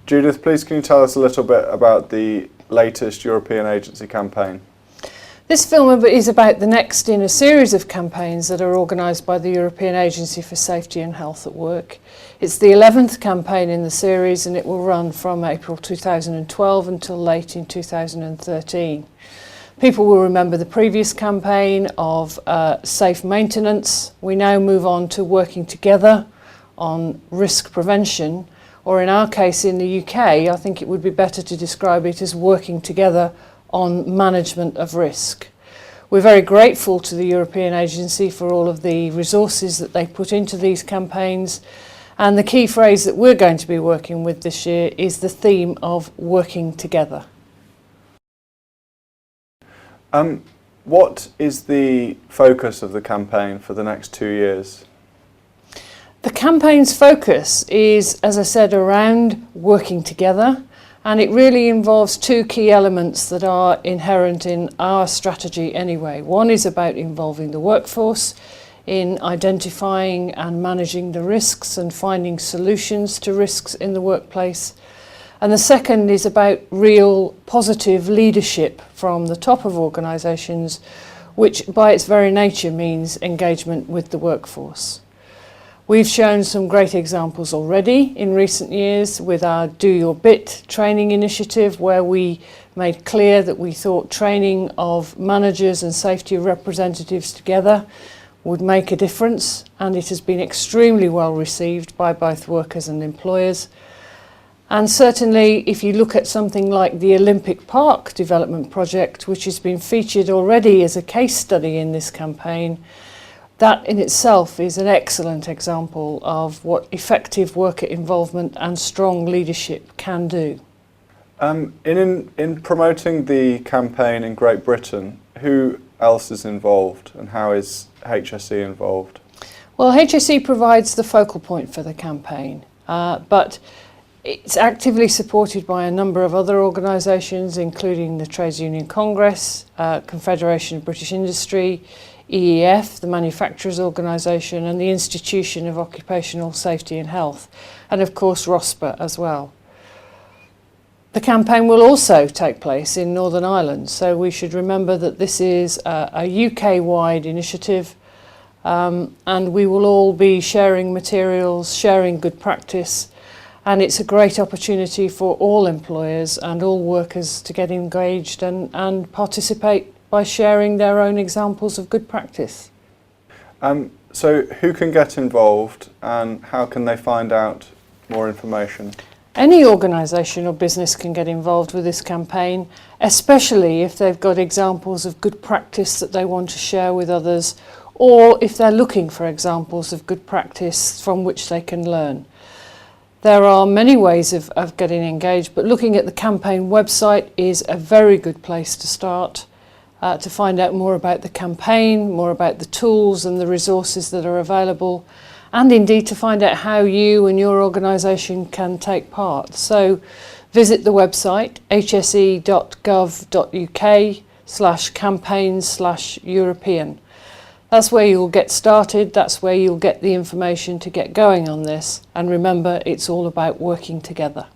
Judith, please can you tell us a little bit about the latest European agency campaign? This film is about the next in a series of campaigns that are organised by the European Agency for Safety and Health at Work. It's the 11th campaign in the series, and it will run from April 2012 until late in 2013. People will remember the previous campaign of safe maintenance. We now move on to working together on risk prevention, or in our case in the UK, I think it would be better to describe it as working together on management of risk. We're very grateful to the European Agency for all of the resources that they put into these campaigns, and the key phrase that we're going to be working with this year is the theme of working together. What is the focus of the campaign for the next 2 years? The campaign's focus is, as I said, around working together. And it really involves two key elements that are inherent in our strategy anyway. One is about involving the workforce in identifying and managing the risks and finding solutions to risks in the workplace. And the second is about real positive leadership from the top of organisations, which by its very nature means engagement with the workforce. We've shown some great examples already in recent years with our Do Your Bit training initiative, where we made clear that we thought training of managers and safety representatives together would make a difference, and it has been extremely well received by both workers and employers. And certainly if you look at something like the Olympic Park development project, which has been featured already as a case study in this campaign, that in itself is an excellent example of what effective worker involvement and strong leadership can do. In promoting the campaign in Great Britain, who else is involved and how is HSE involved? Well, HSE provides the focal point for the campaign, but it's actively supported by a number of other organisations, including the Trades Union Congress, Confederation of British Industry, EEF, the Manufacturers Organisation, and the Institution of Occupational Safety and Health, and of course ROSPA as well. The campaign will also take place in Northern Ireland, so we should remember that this is a UK-wide initiative, and we will all be sharing materials, sharing good practice, and it's a great opportunity for all employers and all workers to get engaged and participate by sharing their own examples of good practice. So who can get involved and how can they find out more information? Any organisation or business can get involved with this campaign, especially if they've got examples of good practice that they want to share with others, or if they're looking for examples of good practice from which they can learn. There are many ways of getting engaged, but looking at the campaign website is a very good place to start. To find out more about the campaign, more about the tools and the resources that are available, and indeed to find out how you and your organisation can take part. So visit the website hse.gov.uk/campaigns/European. That's where you'll get started, that's where you'll get the information to get going on this, and remember, it's all about working together.